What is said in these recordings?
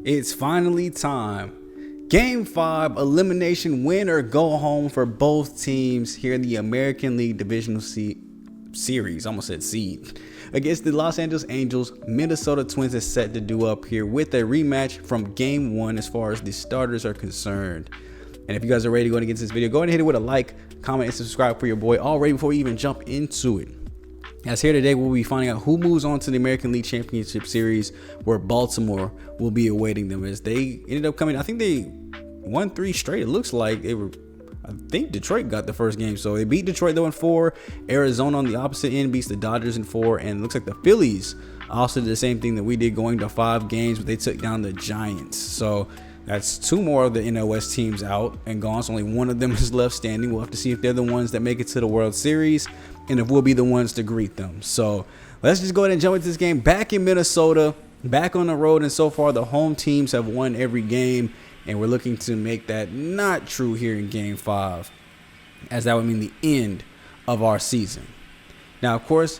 It's finally time. Game 5, elimination win or go home for both teams here in the American League Divisional Series. Almost said seed. Against the Los Angeles Angels, Minnesota Twins is set to do up here with a rematch from Game 1 as far as the starters are concerned. And if you guys are ready to go and get this video, go ahead and hit it with a like, comment, and subscribe for your boy already before we even jump into it. As here today, we'll be finding out who moves on to the American League Championship Series, where Baltimore will be awaiting them, as they ended up coming. I think they won 3 straight. It looks like they were. I think Detroit got the first game, so they beat Detroit though in 4. Arizona on the opposite end beats the Dodgers in 4, and it looks like the Phillies also did the same thing that we did, going to 5 games, but they took down the Giants. So that's 2 more of the NOS teams out and gone. So only one of them is left standing. We'll have to see if they're the ones that make it to the World Series, and if we'll be the ones to greet them. So let's just go ahead and jump into this game. Back in Minnesota, back on the road, and so far the home teams have won every game, and we're looking to make that not true here in Game 5, as that would mean the end of our season. Now, of course,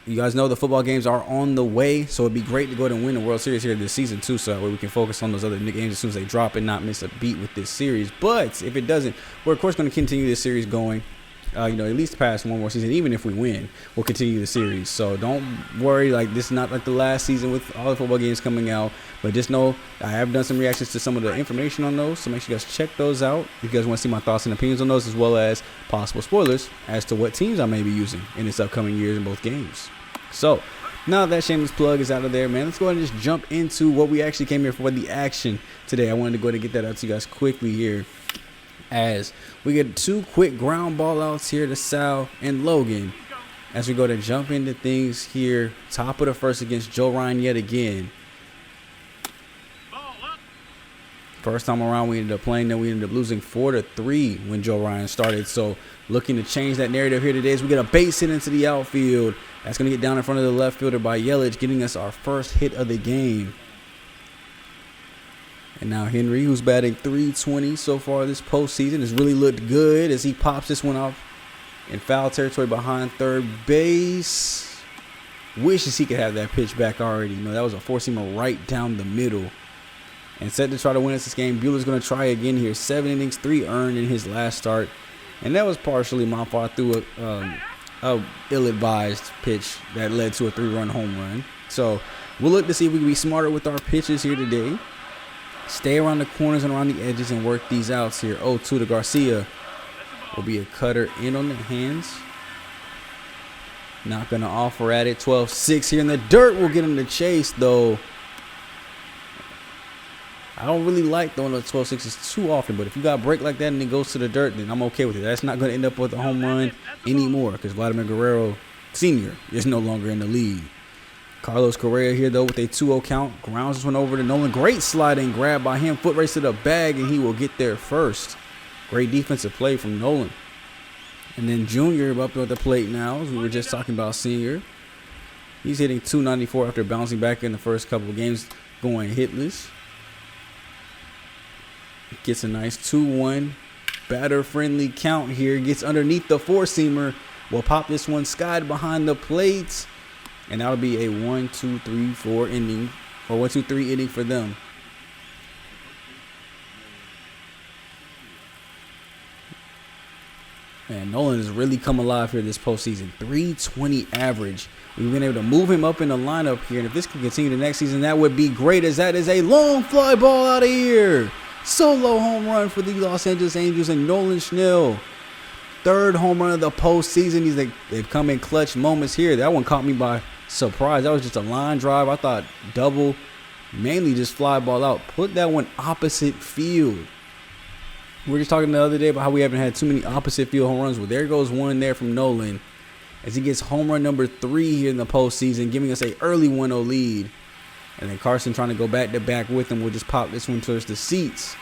you guys know the football games are on the way, so it'd be great to go ahead and win the World Series here this season too, so that way we can focus on those other games as soon as they drop and not miss a beat with this series. But if it doesn't, we're of course going to continue this series going. At least past one more season. Even if we win, we'll continue the series. So don't worry, like this is not like the last season with all the football games coming out. But just know I have done some reactions to some of the information on those, so make sure you guys check those out if you guys want to see my thoughts and opinions on those, as well as possible spoilers as to what teams I may be using in this upcoming years in both games. So now that shameless plug is out of there, man, let's go ahead and just jump into what we actually came here for, the action today. I wanted to go ahead and get that out to you guys quickly here, as we get 2 quick ground ball outs here to Sal and Logan, as we go to jump into things here. Top of the first against Joe Ryan yet again. First time around we ended up playing, then we ended up losing 4-3 when Joe Ryan started. So looking to change that narrative here today as we get a base hit into the outfield. That's going to get down in front of the left fielder by Yelich, getting us our first hit of the game. And now Henry, who's batting .320 so far this postseason, has really looked good as he pops this one off in foul territory behind third base. Wishes he could have that pitch back already. That was a 4-seamer right down the middle. And set to try to win us this game. Buehler's going to try again here. 7 innings, 3 earned in his last start. And that was partially my fault. I threw a ill-advised pitch that led to a 3-run home run. So we'll look to see if we can be smarter with our pitches here today. Stay around the corners and around the edges and work these outs here. 0-2 to Garcia. Will be a cutter in on the hands. Not going to offer at it. 12-6 here in the dirt. We'll get him to chase, though. I don't really like throwing the 12-6s too often, but if you got a break like that and it goes to the dirt, then I'm okay with it. That's not going to end up with a home run anymore, because Vladimir Guerrero Sr. is no longer in the lead. Carlos Correa here, though, with a 2-0 count. Grounds this one over to Nolan. Great sliding grab by him. Foot race to the bag, and he will get there first. Great defensive play from Nolan. And then Junior up at the plate now, as we were just talking about Senior. He's hitting .294 after bouncing back in the first couple of games, going hitless. Gets a nice 2-1 batter-friendly count here. Gets underneath the 4-seamer. We'll pop this one skied behind the plate. And that'll be a 1-2-3-4 inning, or 1-2-3 inning for them. Man, Nolan has really come alive here this postseason. .320 average. We've been able to move him up in the lineup here. And if this can continue the next season, that would be great, as that is a long fly ball out of here. Solo home run for the Los Angeles Angels and Nolan Schnell. 3rd home run of the postseason. They've come in clutch moments here. That one caught me by surprise. That was just a line drive. I thought double, mainly just fly ball out. Put that one opposite field. We were just talking the other day about how we haven't had too many opposite field home runs. Well, there goes one there from Nolan, as he gets home run number 3 here in the postseason, giving us an early 1-0 lead. And then Carson, trying to go back-to-back with him, will just pop this one towards the seats.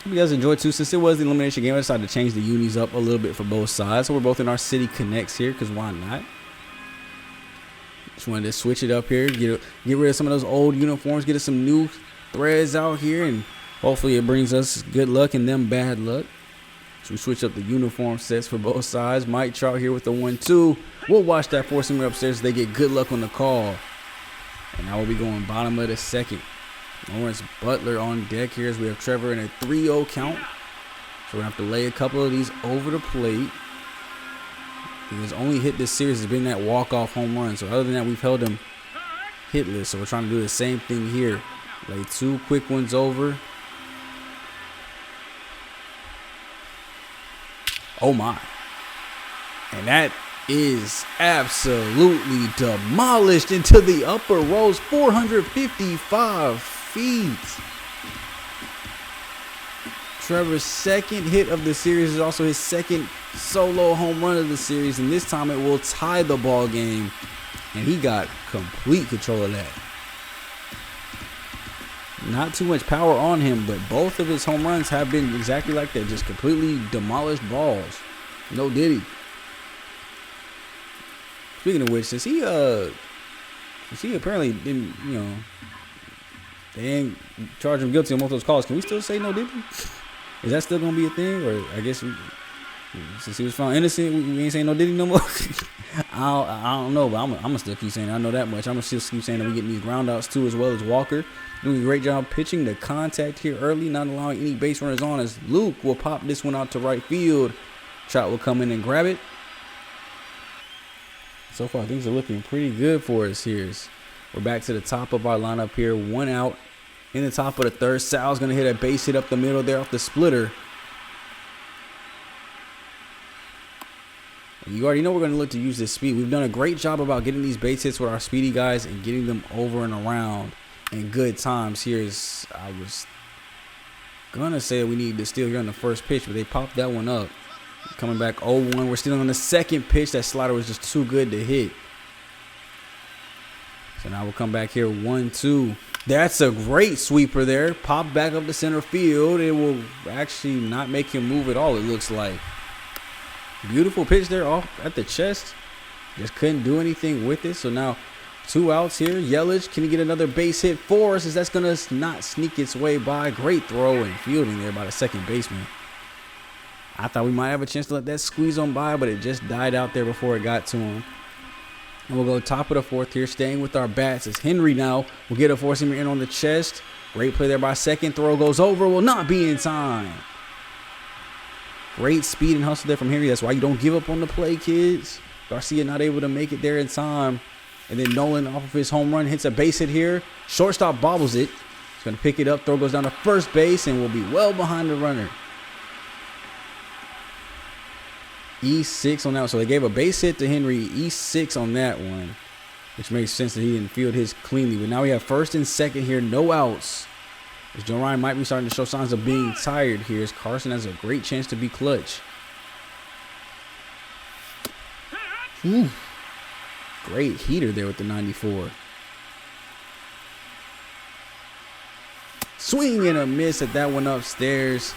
Hope you guys enjoyed too. Since it was the elimination game, I decided to change the unis up a little bit for both sides. So we're both in our City Connects here, because why not? Just wanted to switch it up here, get rid of some of those old uniforms, get us some new threads out here, and hopefully it brings us good luck and them bad luck. So we switch up the uniform sets for both sides. Mike Trout here with the 1-2. We'll watch that 4-seamer upstairs. They get good luck on the call. And now we'll be going bottom of the second. Lawrence Butler on deck here as we have Trevor in a 3-0 count. So we're going to have to lay a couple of these over the plate. His only hit this series has been that walk-off home run. So other than that, we've held him hitless. So we're trying to do the same thing here. Lay 2 quick ones over. Oh my. And that is absolutely demolished into the upper rows. 455 feet. Trevor's second hit of the series is also his second solo home run of the series, and this time it will tie the ball game. And he got complete control of that. Not too much power on him, but both of his home runs have been exactly like that, just completely demolished balls. No diddy. Speaking of which, since he apparently didn't, they ain't charge him guilty on most of those calls, can we still say no diddy? Is that still gonna be a thing, or I guess since he was found innocent, we ain't saying no diddy no more? I don't know, but I'm gonna still keep saying it. I know that much. I'm gonna still keep saying that we getting these groundouts too, as well as Walker doing a great job pitching the contact here early, not allowing any base runners on, as Luke will pop this one out to right field. Trout will come in and grab it. So far, things are looking pretty good for us here. We're back to the top of our lineup here. 1 out in the top of the third. Sal's going to hit a base hit up the middle there off the splitter. And you already know we're going to look to use this speed. We've done a great job about getting these base hits with our speedy guys and getting them over and around in good times. I was going to say we need to steal here on the first pitch, but they popped that one up. Coming back 0-1. We're stealing on the second pitch. That slider was just too good to hit. So now we'll come back here 1-2. That's a great sweeper there. Pop back up the center field. It will actually not make him move at all, it looks like. Beautiful pitch there off at the chest. Just couldn't do anything with it. So now 2 outs here. Yelich, can he get another base hit for us? As that's going to not sneak its way by. Great throw and fielding there by the second baseman. I thought we might have a chance to let that squeeze on by, but it just died out there before it got to him. And we'll go top of the fourth here, staying with our bats, as Henry now will get a four-seamer in on the chest. Great play there by second. Throw goes over, will not be in time. Great speed and hustle there from Henry. That's why you don't give up on the play, kids. Garcia not able to make it there in time. And then Nolan off of his home run hits a base hit here. Shortstop bobbles it. He's going to pick it up. Throw goes down to first base and will be well behind the runner. E6 on that one. So they gave a base hit to Henry. E6 on that one, which makes sense that he didn't field his cleanly. But now we have first and second here. No outs. As Joe Ryan might be starting to show signs of being tired here, as Carson has a great chance to be clutch. Ooh. Great heater there with the 94. Swing and a miss at that one upstairs.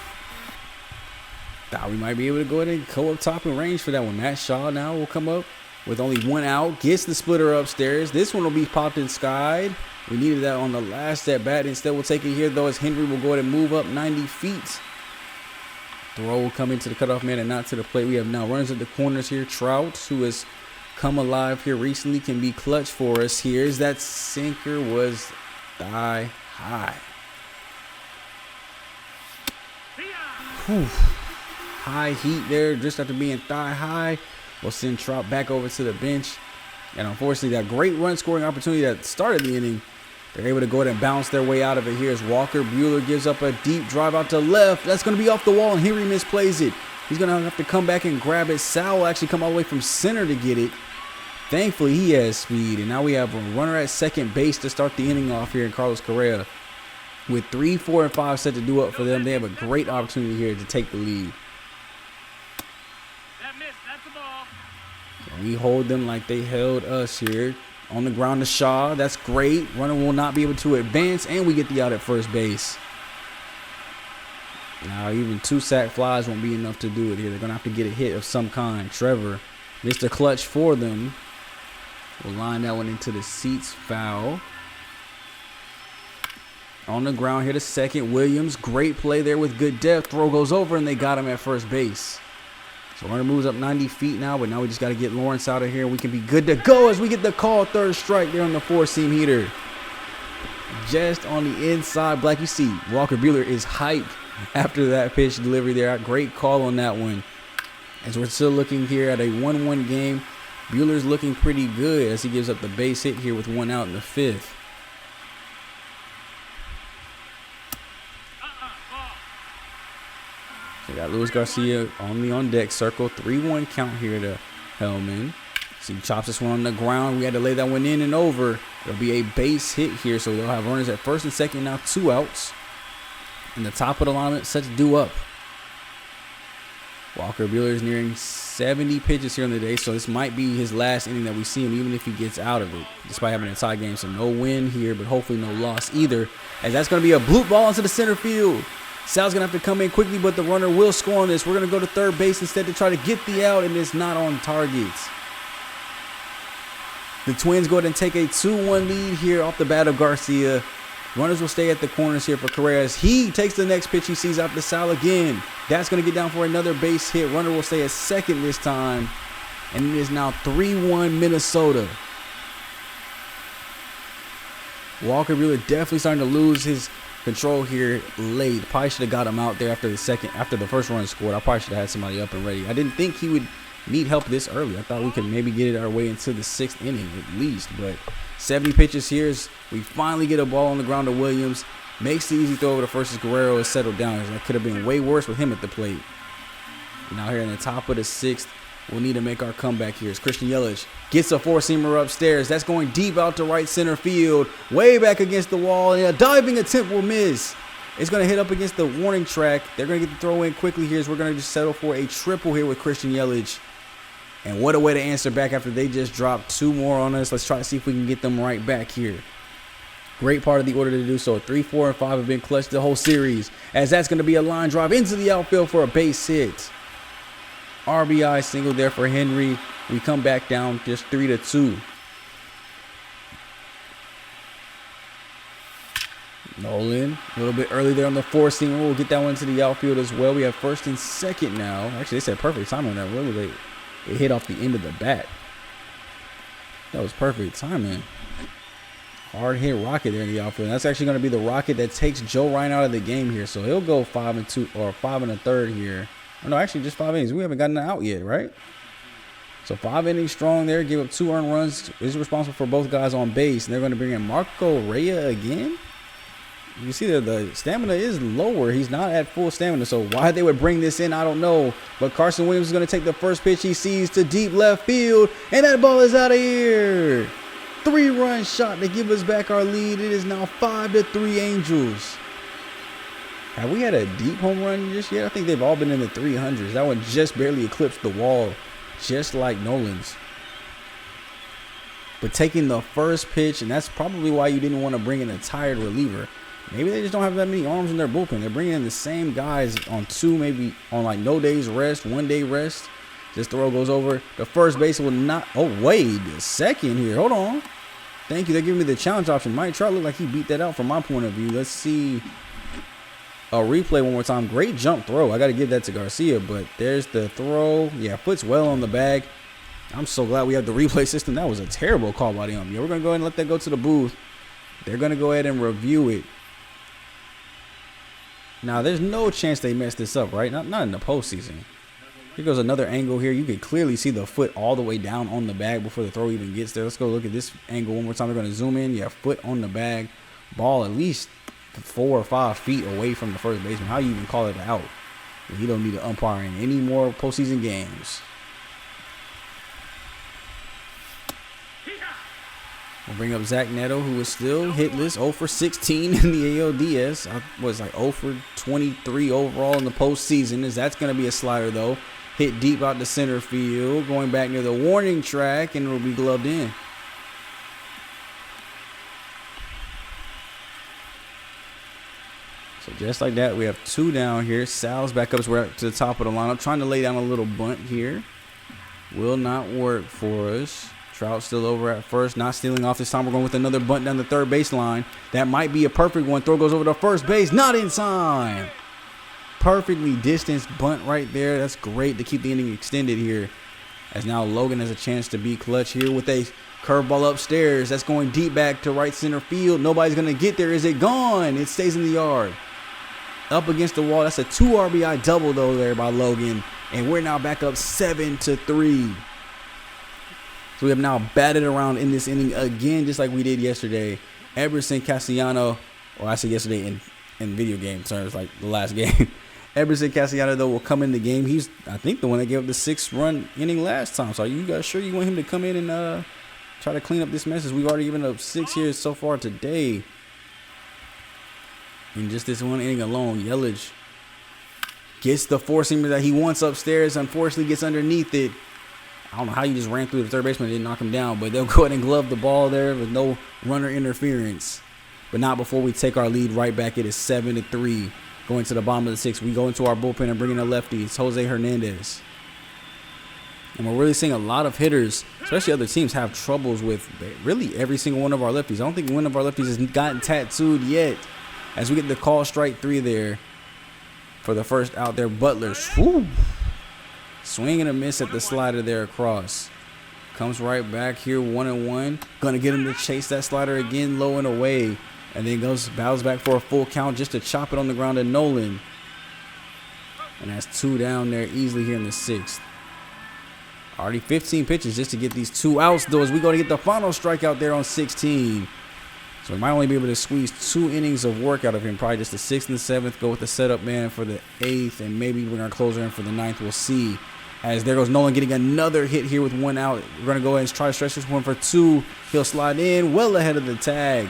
Thought we might be able to go ahead and go up top in range for that one. Matt Shaw now will come up with only 1 out. Gets the splitter upstairs. This one will be popped and skied. We needed that on the last at bat. Instead, we'll take it here, though, as Henry will go ahead and move up 90 feet. Throw will come into the cutoff man and not to the plate. We have now runners at the corners here. Trout, who has come alive here recently, can be clutch for us here. As that sinker was thigh high. Whew. High heat there just after being thigh high. We'll send Trout back over to the bench. And unfortunately, that great run scoring opportunity that started the inning, they're able to go ahead and bounce their way out of it here as Walker Buehler gives up a deep drive out to left. That's going to be off the wall, and Henry misplays it. He's going to have to come back and grab it. Sal will actually come all the way from center to get it. Thankfully, he has speed. And now we have a runner at second base to start the inning off here in Carlos Correa. With 3, 4, and 5 set to do up for them, they have a great opportunity here to take the lead. We hold them like they held us here. On the ground to Shaw. That's great. Runner will not be able to advance, and we get the out at first base. Now, even 2 sac flies won't be enough to do it here. They're going to have to get a hit of some kind. Trevor, Mr. Clutch for them. We'll line that one into the seats. Foul. On the ground here to second. Williams, great play there with good depth. Throw goes over, and they got him at first base. So runner moves up 90 feet now, but now we just got to get Lawrence out of here. We can be good to go as we get the call. Third strike there on the 4-seam heater. just on the inside. Black, you see Walker Buehler is hyped after that pitch delivery there. Great call on that one. As we're still looking here at a 1-1 game, Buehler's looking pretty good as he gives up the base hit here with 1 out in the 5th. So got Luis Garcia on deck circle. 3-1 count here to Hellman. So he chops this one on the ground. We had to lay that one in and over. It'll be a base hit here, so they'll have runners at first and second, now 2 outs. And the top of the lineup sets due up. Walker Buehler is nearing 70 pitches here on the day, so this might be his last inning that we see him, even if he gets out of it, despite having a tie game. So no win here, but hopefully no loss either, as that's going to be a bloop ball into the center field. Sal's going to have to come in quickly, but the runner will score on this. We're going to go to third base instead to try to get the out, and it's not on targets. The Twins go ahead and take a 2-1 lead here off the bat of Garcia. Runners will stay at the corners here for Carreras. He takes the next pitch he sees after Sal again. That's going to get down for another base hit. Runner will stay at second this time. And it is now 3-1 Minnesota. Walker Buehler definitely starting to lose his control here late. Probably should have got him out there after the first run scored. I probably should have had somebody up and ready. I didn't think he would need help this early. I thought we could maybe get it our way into the 6th inning at least, but 70 pitches here as we finally get a ball on the ground to Williams. Makes the easy throw over to first as Guerrero is settled down. That could have been way worse with him at the plate. Now here in the top of the 6th, we'll need to make our comeback here as Christian Yelich gets a 4-seamer upstairs. That's going deep out to right center field, way back against the wall, and a diving attempt will miss. It's going to hit up against the warning track. They're going to get the throw in quickly here as we're going to just settle for a triple here with Christian Yelich. And what a way to answer back after they just dropped 2 more on us. Let's try to see if we can get them right back here. Great part of the order to do so. 3, 4, and 5 have been clutched the whole series, as that's going to be a line drive into the outfield for a base hit. RBI single there for Henry. We come back down just 3-2. Nolan, a little bit early there on the 4-seamer. We'll get that one to the outfield as well. We have first and second now. Actually, they said perfect time on that. What was it? It hit off the end of the bat. That was perfect timing. Hard hit rocket there in the outfield. And that's actually going to be the rocket that takes Joe Ryan out of the game here. So he'll go 5-2 or 5 1/3 here. Oh, no, actually just 5 innings. We haven't gotten out yet, right? So 5 innings strong there. Give up 2 earned runs. Is responsible for both guys on base. And they're going to bring in Marco Rhea again. You see that the stamina is lower. He's not at full stamina. So why they would bring this in, I don't know. But Carson Williams is going to take the first pitch he sees to deep left field. And that ball is out of here. 3-run shot to give us back our lead. It is now 5-3 Angels. Have we had a deep home run just yet? I think they've all been in the 300s. That one just barely eclipsed the wall, just like Nolan's. But taking the first pitch, and that's probably why you didn't want to bring in a tired reliever. Maybe they just don't have that many arms in their bullpen. They're bringing in the same guys on 2, maybe on like no days rest, 1 day rest. This throw goes over. The first base will not. Oh, wait a second here. Hold on. Thank you. They're giving me the challenge option. Mike Trout looked like he beat that out from my point of view. Let's see a replay one more time. Great jump throw. I got to give that to Garcia, but there's the throw. Yeah, foot's well on the bag. I'm so glad we have the replay system. That was a terrible call by the umpire. We're going to go ahead and let that go to the booth. They're going to go ahead and review it. Now, there's no chance they messed this up, right? Not in the postseason. Here goes another angle here. You can clearly see the foot all the way down on the bag before the throw even gets there. Let's go look at this angle one more time. They're going to zoom in. Yeah, foot on the bag. Ball at least 4 or 5 feet away from the first baseman. How you even call it out? You don't need to umpire in any more postseason games. We'll bring up Zach Neto, who is still hitless, 0 for 16 in the ALDS. I was like 0 for 23 overall in the postseason. As that's going to be a slider, though. Hit deep out to center field, going back near the warning track, and it'll be gloved in. So just like that, we have 2 down here. Sal's back up, so we're up to the top of the lineup. Trying to lay down a little bunt here. Will not work for us. Trout still over at first, not stealing off this time. We're going with another bunt down the third baseline. That might be a perfect one. Throw goes over to first base, not in time. Perfectly distanced bunt right there. That's great to keep the inning extended here. As now Logan has a chance to be clutch here with a Curveball upstairs. That's going deep back to right center field. Nobody's going to get there. Is it gone? It stays in the yard. Up against the wall. That's a 2 RBI double, though, there by Logan. And we're now back up 7-3. So we have now batted around in this inning again, just like we did yesterday. Emerson Castellano, or I said yesterday in video game terms, like the last game. Emerson Castellano, though, will come in the game. He's, I think, the one that gave up the 6-run inning last time. So are you guys sure you want him to come in and try to clean up this mess? We've already given up 6 here so far today. In just this one inning alone, Yelich gets the four-seamer that he wants upstairs. Unfortunately, gets underneath it. I don't know how you just ran through the third baseman and didn't knock him down, but they'll go ahead and glove the ball there with no runner interference. But not before we take our lead right back. It is 7-3. Going to the bottom of the 6th. We go into our bullpen and bring in a lefty. It's Jose Hernandez. And we're really seeing a lot of hitters, especially other teams, have troubles with really every single one of our lefties. I don't think one of our lefties has gotten tattooed yet. As we get the call strike 3 there for the first out there. Butler. Whew. Swing and a miss at the slider there across. Comes right back here, 1-1. Gonna get him to chase that slider again, low and away. And then bows back for a full count just to chop it on the ground to Nolan. And that's 2 down there easily here in the 6th. Already 15 pitches just to get these 2 outs, though, as we go to get the final strikeout there on 16. So we might only be able to squeeze 2 innings of work out of him. Probably just the 6th and the 7th. Go with the setup man for the 8th. And maybe bring our closer in for the 9th. We'll see. As there goes Nolan getting another hit here with 1 out. We're going to go ahead and try to stretch this one for 2. He'll slide in well ahead of the tag.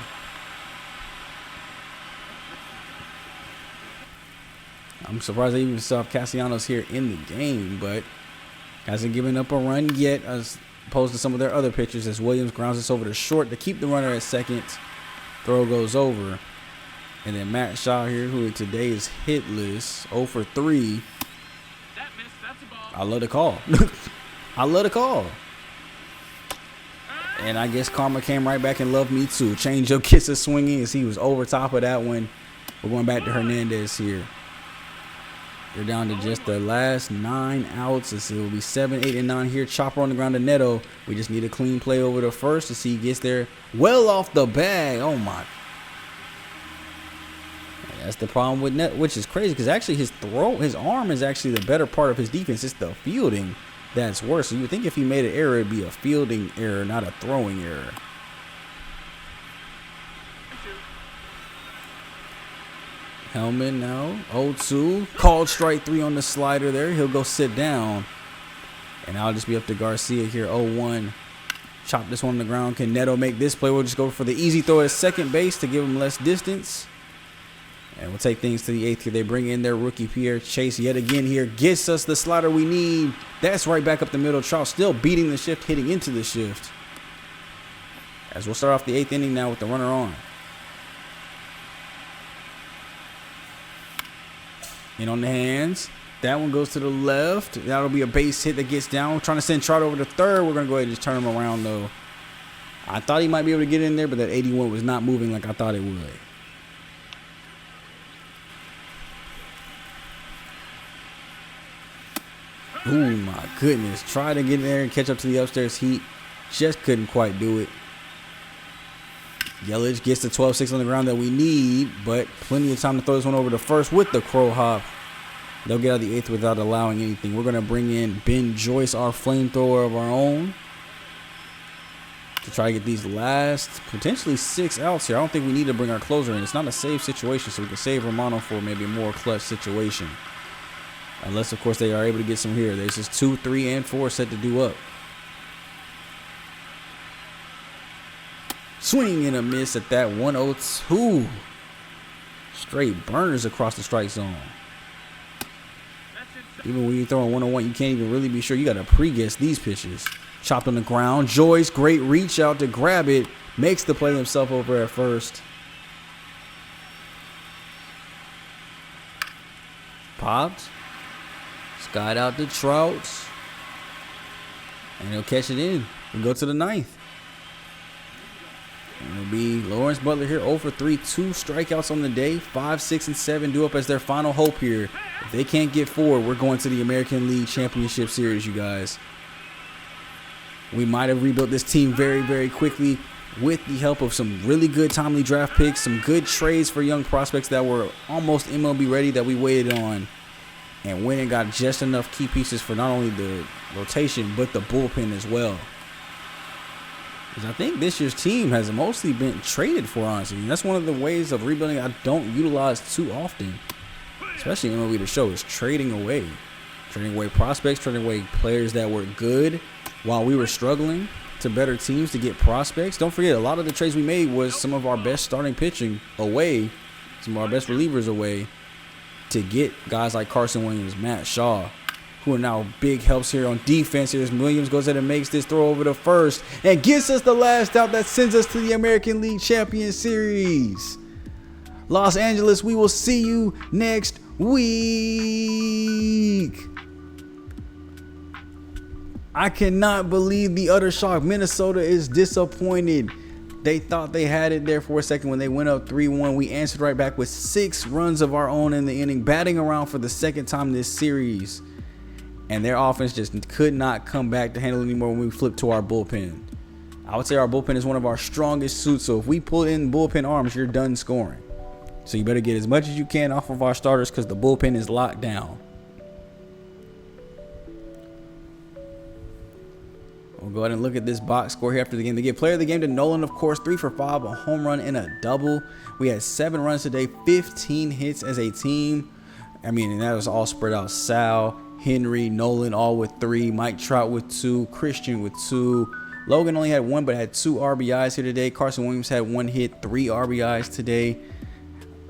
I'm surprised I even saw Castellanos here in the game, but hasn't given up a run yet as opposed to some of their other pitchers, as Williams grounds this over to short to keep the runner at second. Throw goes over. And then Matt Shaw here, who today is hitless, 0 for 3. I love the call. I love the call. And I guess karma came right back and loved me too. Change up, gets a swinging as he was over top of that one. We're going back to Hernandez here. They're down to just the last 9 outs. It will be 7, 8, and 9 here. Chopper on the ground to Neto. We just need a clean play over the first to see he gets there well off the bag. Oh my. That's the problem with Neto, which is crazy because actually his arm is actually the better part of his defense. It's the fielding that's worse. So you would think if he made an error, it'd be a fielding error, not a throwing error. Hellman now, 0-2. Called strike 3 on the slider there. He'll go sit down. And I'll just be up to Garcia here, 0-1. Chop this one on the ground. Can Neto make this play? We'll just go for the easy throw at second base to give him less distance. And we'll take things to the 8th here. They bring in their rookie Pierre Chase yet again here. Gets us the slider we need. That's right back up the middle. Trout still beating the shift, hitting into the shift. As we'll start off the 8th inning now with the runner on. In on the hands. That one goes to the left. That'll be a base hit that gets down. We're trying to send Trout over to third. We're going to go ahead and just turn him around, though. I thought he might be able to get in there, but that 81 was not moving like I thought it would. Oh, my goodness. Try to get in there and catch up to the upstairs heat. Just couldn't quite do it. Yelich gets the 12-6 on the ground that we need, but plenty of time to throw this one over to first with the crow hop. They'll get out of the 8th without allowing anything. We're going to bring in Ben Joyce, our flamethrower of our own, to try to get these last potentially 6 outs here. I don't think we need to bring our closer in. It's not a save situation, so we can save Romano for maybe a more clutch situation. Unless, of course, they are able to get some here. There's just 2, 3, and 4 set to do up. Swing and a miss at that 1-0-2. Straight burners across the strike zone. Even when you're throwing 1-on-1, you can't even really be sure. You got to pre-guess these pitches. Chopped on the ground. Joyce, great reach out to grab it. Makes the play himself over at first. Popped. Skied out to Trout. And he'll catch it in. We go to the 9th. And it'll be Lawrence Butler here, 0 for 3, 2 strikeouts on the day. 5, 6, and 7 due up as their final hope here. If they can't get 4, we're going to the American League Championship Series, you guys. We might have rebuilt this team very, very quickly with the help of some really good timely draft picks, some good trades for young prospects that were almost MLB ready that we waited on, and went and got just enough key pieces for not only the rotation but the bullpen as well. Because I think this year's team has mostly been traded for, honestly. And that's one of the ways of rebuilding I don't utilize too often, especially in MLB The Show, is trading away prospects, trading away players that were good while we were struggling to better teams to get prospects. Don't forget, a lot of the trades we made was some of our best starting pitching away, some of our best relievers away, to get guys like Carson Williams, Matt Shaw, who are now big helps here on defense. Here's Williams, goes ahead and makes this throw over to first and gets us the last out that sends us to the American League Champion Series. Los Angeles, we will see you next week. I cannot believe the utter shock. Minnesota is disappointed. They thought they had it there for a second when they went up 3-1. We answered right back with 6 runs of our own in the inning, batting around for the second time this series. And their offense just could not come back to handle it anymore when we flipped to our bullpen. I would say our bullpen is one of our strongest suits. So if we pull in bullpen arms, you're done scoring. So you better get as much as you can off of our starters because the bullpen is locked down. We'll go ahead and look at this box score here after the game. They give player of the game to Nolan, of course, 3 for 5, a home run and a double. We had 7 runs today, 15 hits as a team. I mean, and that was all spread out. Sal, Henry, Nolan all with 3, Mike Trout with 2, Christian with 2. Logan only had 1 but had 2 RBIs here today. Carson Williams had 1 hit, 3 RBIs today.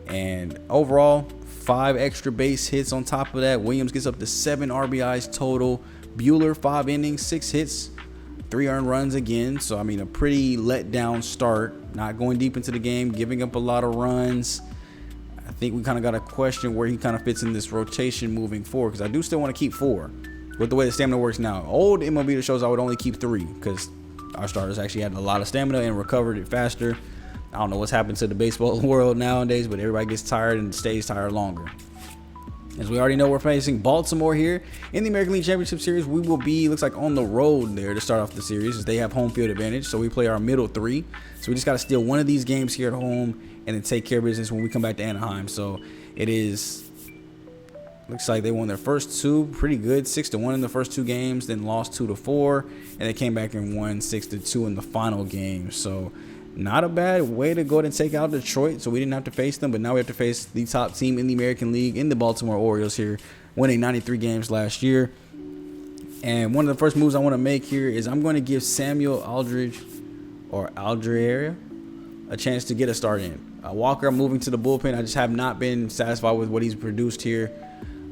And overall, 5 extra base hits on top of that. Williams gets up to 7 RBIs total. Bueller, 5 innings, 6 hits, 3 earned runs again. So, I mean, a pretty letdown start. Not going deep into the game, giving up a lot of runs. I think we kind of got to question where he kind of fits in this rotation moving forward, because I do still want to keep 4 with the way the stamina works now. Old MLB shows I would only keep 3 because our starters actually had a lot of stamina and recovered it faster. I don't know what's happened to the baseball world nowadays, but everybody gets tired and stays tired longer. As we already know, we're facing Baltimore here in the American League Championship Series. We will be, looks like, on the road there to start off the series, as they have home field advantage. So we play our middle 3. So we just got to steal one of these games here at home and then take care of business when we come back to Anaheim. So it is, looks like they won their first 2 pretty good, 6-1 in the first 2 games, then lost 2-4, and they came back and won 6-2 in the final game. So not a bad way to go ahead and take out Detroit. So we didn't have to face them, but now we have to face the top team in the American League in the Baltimore Orioles here, winning 93 games last year. And one of the first moves I want to make here is I'm going to give Samuel Aldridge a chance to get a start in. Walker, I'm moving to the bullpen. I just have not been satisfied with what he's produced here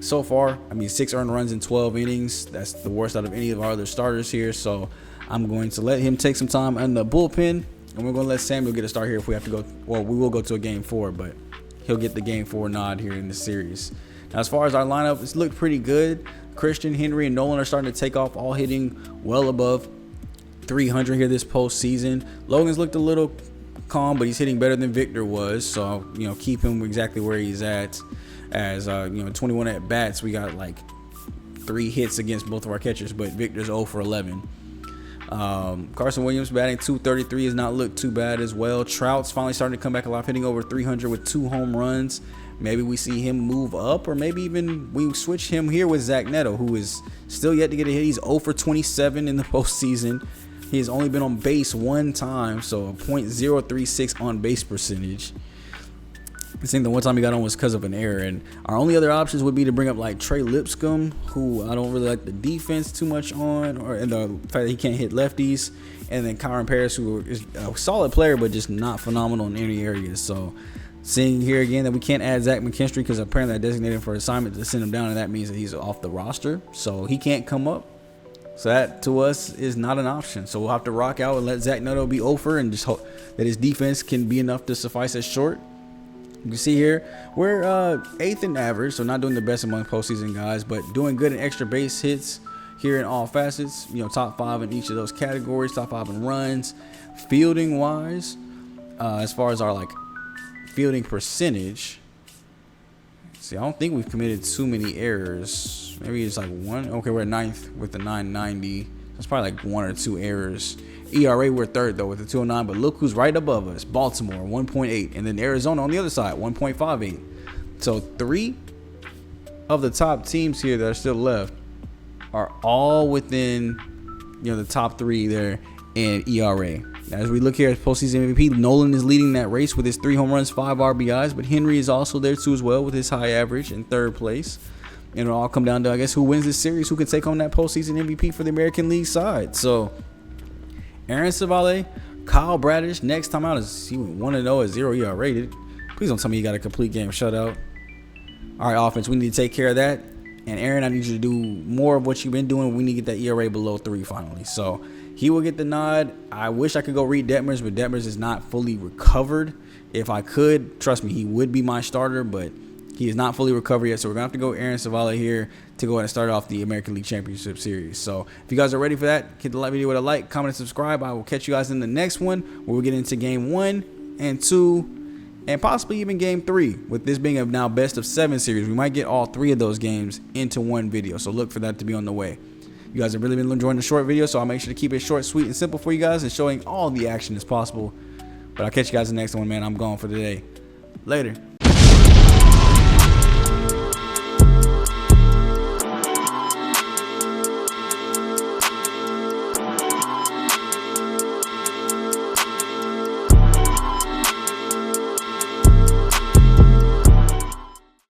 so far. I mean, 6 earned runs in 12 innings. That's the worst out of any of our other starters here. So I'm going to let him take some time in the bullpen. And we're going to let Samuel get a start here if we have to go. Well, we will go to a game 4, but he'll get the game 4 nod here in the series. Now, as far as our lineup, it's looked pretty good. Christian, Henry, and Nolan are starting to take off, all hitting well above 300 here this postseason. Logan's looked a little calm, but he's hitting better than Victor was. So, you know, keep him exactly where he's at. As, 21 at bats, we got like 3 hits against both of our catchers, but Victor's 0 for 11. Carson Williams batting .233 has not looked too bad as well. Trout's finally starting to come back alive, hitting over 300 with 2 home runs. Maybe we see him move up, or maybe even we switch him here with Zach Neto, who is still yet to get a hit. He's 0 for 27 in the postseason. He has only been on base 1 time, so a .036 on base percentage. I think the one time he got on was because of an error, and our only other options would be to bring up like Trey Lipscomb, who I don't really like the defense too much on, and the fact that he can't hit lefties, and then Kyron Paris, who is a solid player but just not phenomenal in any areas. So seeing here again that we can't add Zach McKinstry because apparently I designated him for assignment to send him down, and that means that he's off the roster, so he can't come up. So that to us is not an option. So we'll have to rock out and let Zach Neto be over and just hope that his defense can be enough to suffice as short. You can see here, we're 8th in average, so not doing the best among postseason guys, but doing good in extra base hits here in all facets. You know, top 5 in each of those categories, top 5 in runs. Fielding wise, as far as our like fielding percentage, see, I don't think we've committed too many errors. Maybe it's like 1. Okay, we're at 9th with the 990 It's probably like 1 or 2 errors. ERA, we're third though with the 209, but look who's right above us. Baltimore, 1.8, and then Arizona on the other side, 1.58. So 3 of the top teams here that are still left are all within, the top 3 there in ERA. As we look here at postseason MVP, Nolan is leading that race with his 3 home runs, 5 RBIs, but Henry is also there too as well with his high average in third place. And it'll all come down to, I guess, who wins this series, who can take home that postseason MVP for the American League side. So Aaron Civale, Kyle Bradish, next time out is he went 1-0 at 0 ERA rated. Please don't tell me you got a complete game shutout. All right, offense, we need to take care of that. And Aaron, I need you to do more of what you've been doing. We need to get that ERA below 3 finally. So he will get the nod. I wish I could go Reed Detmers, but Detmers is not fully recovered. If I could, trust me, he would be my starter, but he is not fully recovered yet. So we're going to have to go Aaron Civale here to go ahead and start off the American League Championship Series. So if you guys are ready for that, hit the video with a like, comment, and subscribe. I will catch you guys in the next one where we'll get into game 1 and 2 and possibly even game 3. With this being a now best of 7 series, we might get all 3 of those games into one video. So look for that to be on the way. You guys have really been enjoying the short video, so I'll make sure to keep it short, sweet, and simple for you guys and showing all the action as possible. But I'll catch you guys in the next one, man. I'm gone for today. Later.